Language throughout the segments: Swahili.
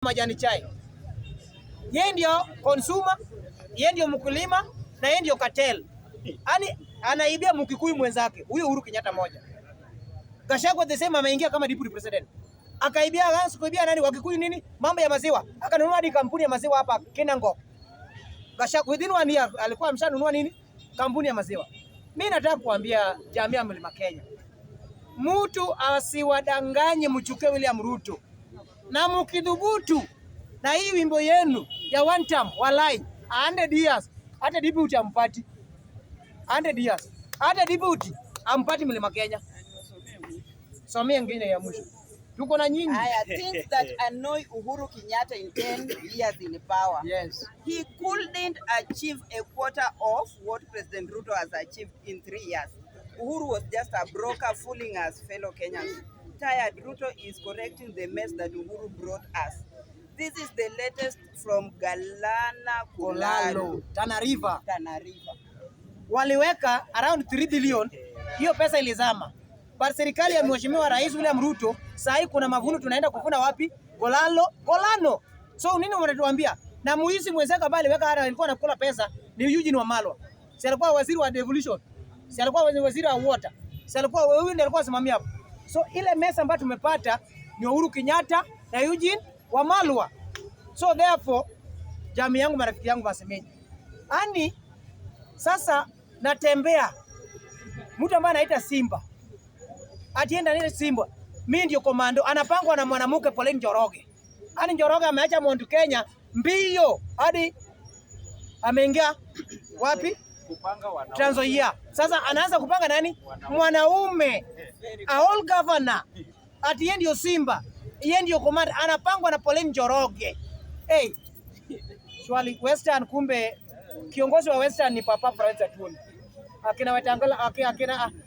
majani chai. Yeye ndio consumer, yeye ndio mkulima na yeye ndio cartel. Yaani anaibia Mkikuyu mwenzake. Huyo Uhuru Kenyatta moja. Gachagua the same ameingia kama deputy president. Akaibia kuibia nani Wakikuyu nini? Mambo ya maziwa. Akanunua hadi kampuni ya maziwa hapa Kenango. Gachagua within 1 year alikuwa ameshanunua nini? Kampuni ya maziwa. Mimi nataka kuambia jamii ya Mlima Kenya. Mtu asiwadanganye mchuke William Ruto. Na mkidhubutu na hii wimbo yenu ya one term walai 100 years hata deputy ampati 100 years hata deputy ampati Mlima Kenya. Somea ngine ya mwisho. Tuko na nyinyi. Things that annoy Uhuru Kenyatta in 10 years in power. Yes. He couldn't achieve a quarter of what President Ruto has achieved in 3 years. Uhuru was just a broker fooling us fellow Kenyans. Tired, Ruto is correcting the mess that Uhuru brought us. This is the latest from Galana Kulalo, Tana River. Waliweka around 3 billion. Hiyo pesa ilizama. But serikali ya Mheshimiwa Rais William Ruto sasa kuna mavuno tunaenda kuvuna wapi? Golano. So nini wanatuambia? Na muizi mwenzake bali weka alikuwa anakula pesa ni Eugene Wamalwa. Si alikuwa waziri wa devolution. Si alikuwa waziri wa water. Si alikuwa huyu ndiye alikuwa asimamia hapo. So ile mesa ambayo tumepata ni Uhuru Kenyatta na Eugene Wamalwa. So therefore jamii yangu marafiki yangu wasemeje. Ani sasa natembea mtu ambaye anaita Simba. Atienda nile Simba. Mimi ndio komando anapangwa na mwanamke Pauline Njoroge. Ani Njoroge ameacha Mount Kenya mbio hadi ameingia wapi? Kupanga wanaume. Trans Nzoia. Sasa anaanza kupanga nani? Mwanaume. All governor. Ati yeye ndio Simba. Yeye ndio commander anapangwa na Pauline Njoroge. Hey. Swali Western kumbe kiongozi wa Western ni Papa Francis Atwoli. Akina Wetangula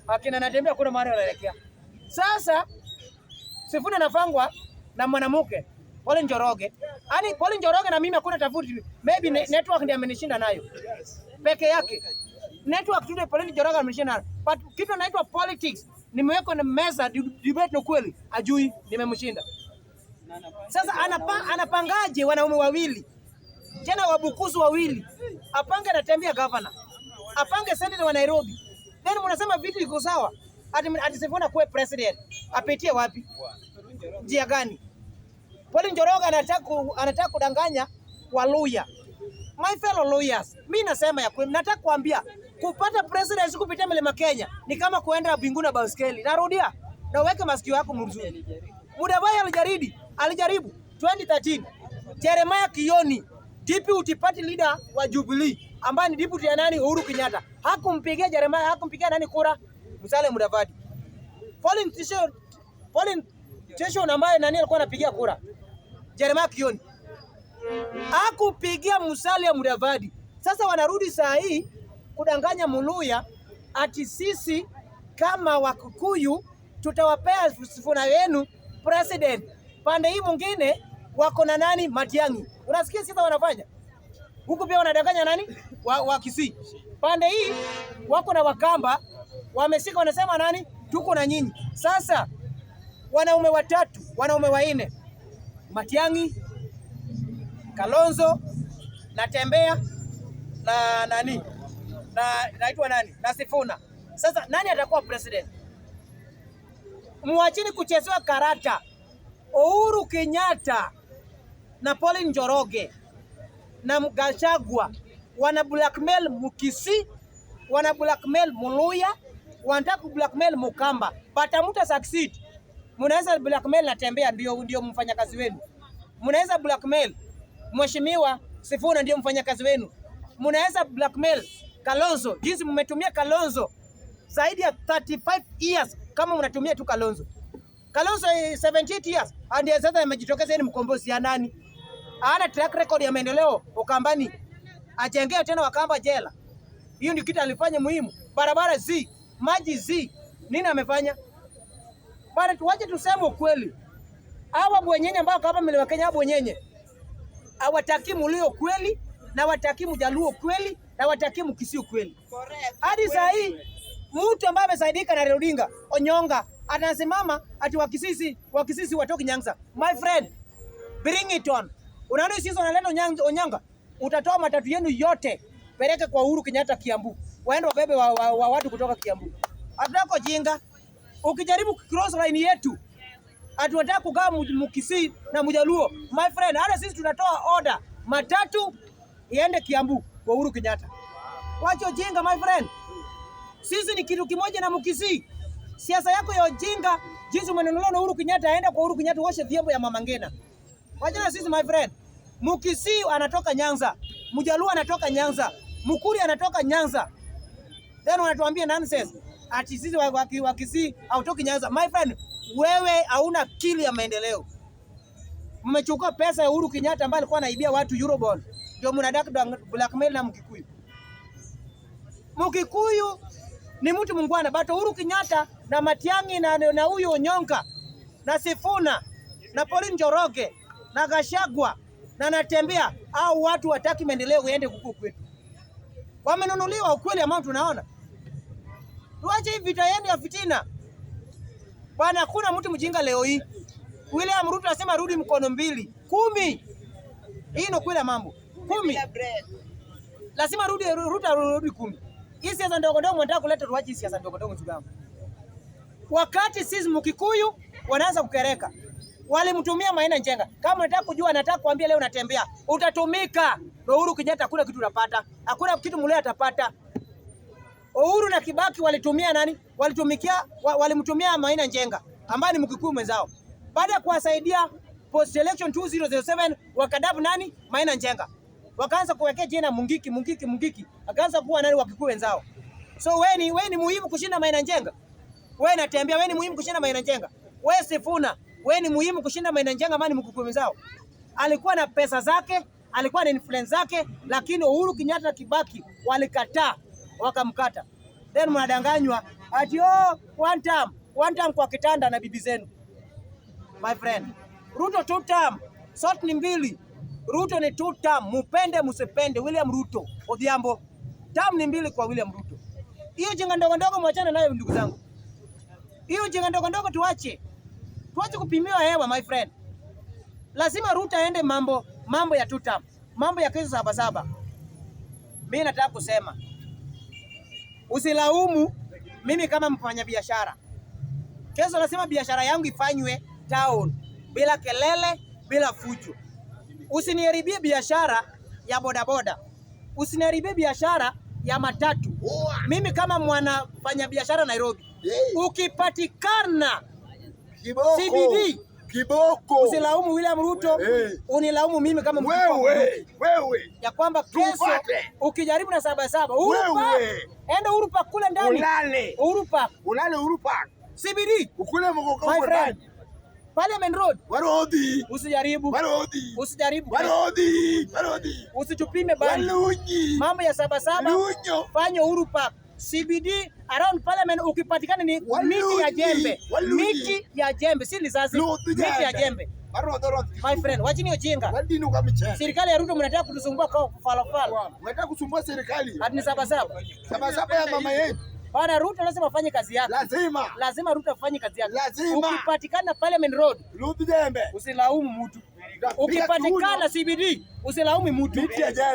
akina natembea kuna mahali wanaelekea. Sasa Sifuna nafangwa na mwanamke Pauline Njoroge. Yaani Pauline Njoroge na mimi hakuna tofauti. Maybe network ndiye amenishinda nayo. Peke yake. Network tu Pauline Njoroge amenishinda. But kitu inaitwa politics nimeweka na meza debate na kweli ajui nimemshinda. Sasa anapangaje wanaume wawili? Tena wabukuzi wawili. Apange anatembea governor. Apange senator wa Nairobi. Then mnasema vitu iko sawa. Ati Sifuna kuwe president. Apitie wapi? Njia gani? Pauline Njoroge anataka kudanganya Waluya. My fellow lawyers, mimi nasema ya kweli nataka kuambia kupata president kupitia Mlima Kenya ni kama kuenda mbinguni na baiskeli. Narudia. Na uweke masikio yako mzuri. Mudavadi alijaribu 2013. Jeremiah Kioni, deputy party leader wa Jubilee, ambaye ni deputy ya nani Uhuru Kenyatta. Hakumpigia Jeremiah, hakumpigia nani kura? Musalia Mudavadi. Pauline Teshon ambaye nani alikuwa anapigia kura? Jeremiah Kioni. Hakupigia Musalia Mudavadi. Sasa wanarudi saa hii kudanganya Muluya ati sisi kama Wakikuyu tutawapea Sifuna yenu president. Pande hii mwingine wako na nani? Matiang'i. Unasikia sasa wanafanya? Huku pia wanadanganya nani? Wa Kisii. Pande hii wako na Wakamba, wameshika wanasema nani? Tuko na nyinyi. Sasa wanaume watatu, wanaume wanne. Matiang'i, Kalonzo, Natembeya na nani? Naitwa nani? Na Sifuna. Sasa nani atakuwa president? Muachini kuchezewa karata. Uhuru Kenyatta na Pauline Njoroge na Gachagua wana blackmail Mukisi, wana blackmail Muluya, wanataka blackmail Mukamba. Batamuta succeed. Mnaweza blackmail Natembeya ndio mfanyakazi wenu. Mnaweza blackmail Mheshimiwa Sifuna ndio mfanyakazi wenu. Mnaweza blackmail Kalonzo. Jinsi mmetumia Kalonzo zaidi ya 35 years kama mnatumia tu Kalonzo. Kalonzo 78 years and sasa amejitokeza ni mkombozi ya nani? Hana track record ya maendeleo Ukambani. Ajengea tena Wakamba jela. Hiyo ndio kitu alifanya muhimu. Barabara maji nini amefanya? Bado tuache tuseme ukweli. Hawa bwenyenye ambao kama Mlima Kenya bwenyenye. Hawataki Muluya kweli na wataki Mjaluo kweli na wataki Mkisii kweli. Hadi saa hii mtu ambaye amesaidika na Odinga Onyonga anasimama ati wakisisi watoki Nyanza. My friend, Bring it on. Unaona sisi wanaleta Onyanga, utatoa matatu yenu yote peleke kwa Uhuru Kenyatta Kiambu. Waende wabebe wa watu kutoka Kiambu. Hatutako jinga. Ukijaribu cross line yetu, hatuwataka kugaa Mkisii na Mjaluo. My friend, hata sisi tunatoa order matatu iende Kiambu kwa Uhuru Kenyatta. Wacha ujinga my friend. Sisi ni kitu kimoja na Mkisii. Siasa yako ya ujinga, jinsi umenunuliwa na Uhuru Kenyatta, aenda kwa Uhuru Kenyatta uoshe vyombo ya Mama Ngina. Wacha sisi my friend. Mkisii anatoka Nyanza, Mjaluo anatoka Nyanza, Mkuri anatoka Nyanza. Then wanatuambia nonsense. Ati sisi wa Kisii hautoki Nyanza. My friend, wewe hauna akili ya maendeleo. Mmechukua pesa ya Uhuru Kenyatta ambaye alikuwa anaibia watu Eurobond. Ndio mnadaka blackmail na Mkikuyu. Mkikuyu ni mtu mungwana, but Uhuru Kenyatta na Matiang'i na huyo Onyonka na Sifuna na Pauline Njoroge na Gachagua na Natembea, au watu wataki maendeleo uende huko kwetu. Wamenunuliwa ukweli ambao tunaona. Tuache hii vita yenu ya fitina. Bwana, hakuna mtu mjinga leo hii. William Ruto anasema rudi mkono mbili. 10. Hii ndio kweli mambo. 10. Lazima Ruto rudi 10. Hii siasa ndogo ndogo mnataka kuleta, tuache siasa ndogo ndogo ndugu. Wakati sisi Mkikuyu wanaanza kukereka. Walimtumia Maina Njenga. Kama unataka kujua, nataka kuambia leo Natembea, utatumika. Uhuru Kenyatta hakuna kitu unapata. Hakuna kitu mleo atapata. Uhuru na Kibaki walitumia nani? Walimtumia Maina Njenga ambaye ni Mkikuyu mwenzao. Baada ya kuwasaidia post election 2007 wakadabu nani? Maina Njenga. Wakaanza kuwekea jina Mungiki. Akaanza kuwa nani wa Kikuyu wenzao. So wewe ni muhimu kushinda Maina Njenga. Wewe Natembea, wewe ni muhimu kushinda Maina Njenga. Wewe Sifuna, wewe ni muhimu kushinda Maina Njenga ambaye ni Mkikuyu wenzao. Alikuwa na pesa zake, alikuwa na influence zake, lakini Uhuru Kenyatta na Kibaki walikataa, wakamkata. Then mnadanganywa ati one term kwa kitanda na bibi zenu. My friend, Ruto 2 term, sort ni 2. Ruto ni 2 term, mupende musipende. William Ruto Odhiambo, term ni 2 kwa William Ruto. Hiyo jinga ndogo ndogo mwachane nayo ndugu zangu. Hiyo jinga ndogo ndogo tuache kupimiwa hewa my friend. Lazima Ruto aende mambo ya 2 term, mambo ya kesi 7. Mimi nataka kusema usilaumu mimi kama mfanya biashara. Kesho lazima biashara yangu ifanywe town, bila kelele, bila fujo. Usiniharibie biashara ya bodaboda. Usiniharibie biashara ya matatu. Mimi kama mwanafanya biashara Nairobi, ukipatikana CBD kiboko, usilaumu William Ruto, unilaumu mimi kama wewe ya kwamba kesho ukijaribu na 7 Urupa, enda Urupa kule ndani, ulale Urupa CBD ukule mgogo my friend. Parliament Road warodi, usijaribu usitupime bali mambo ya 7 fanya Urupa CBD around Parliament. Ukipatikana ni miti ya jembe, si lisasi, miti ya jembe my friend. Wachini ujinga. Serikali ya Ruto mnataka kutusumbua kwa falafala. Mnataka kusumbua serikali hadi ni 7 ya mama yetu. Bwana Ruto lazima afanye kazi yake. Lazima Ruto afanye kazi yake. Ukipatikana Parliament Road usilaumu mtu. Ukipatikana CBD usilaumu mtu.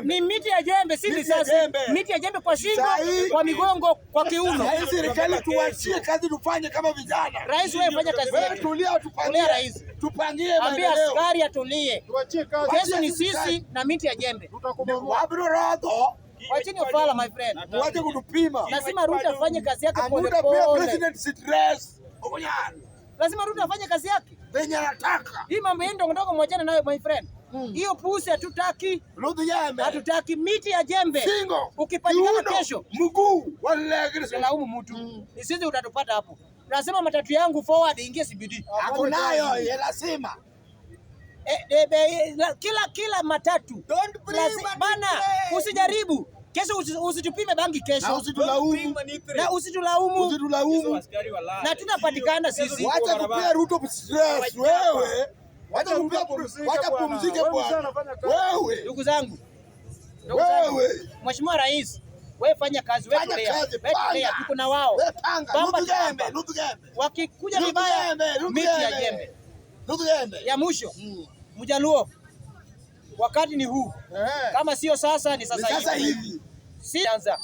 Ni miti ya jembe, si risasi. Miti ya jembe kwa shingo, kwa migongo, kwa kiuno. Serikali tuachie kazi tufanye kama vijana. Rais wewe fanya kazi yako. Tulia tupangie rais. Tupangie ambia askari atulie. Kesho ni sisi na miti ya jembe. Wachini ufala my friend. Waje kutupima. Lazima Ruto afanye kazi yake pole pole. President stress. Lazima Ruto afanye kazi yake. Venye anataka. Hii mambo yenu ndogo ndogo mwachane nayo my friend. Hiyo pusi hatutaki. Hatutaki miti ya jembe. Ukipatikana kesho mguu wale laumu mtu. Sisi utatupata hapo. Nasema matatu yangu forward ingie CBD. Hapo nayo lazima. Kila matatu. Bana, usijaribu. Kesho usitupime bangi kesho. Na usitulaumu. Na tunapatikana sisi. Wacha kupea Ruto stress wewe. Wacha kupumzike bwana. Wewe. Ndugu zangu. Mheshimiwa Rais, wewe fanya kazi, wewe tulia. Tuko na wao. Wakikuja vibaya miti ya jembe. Ya mwisho. Mjaluo, wakati ni huu. Kama sio sasa ni sasa hivi. Si anza.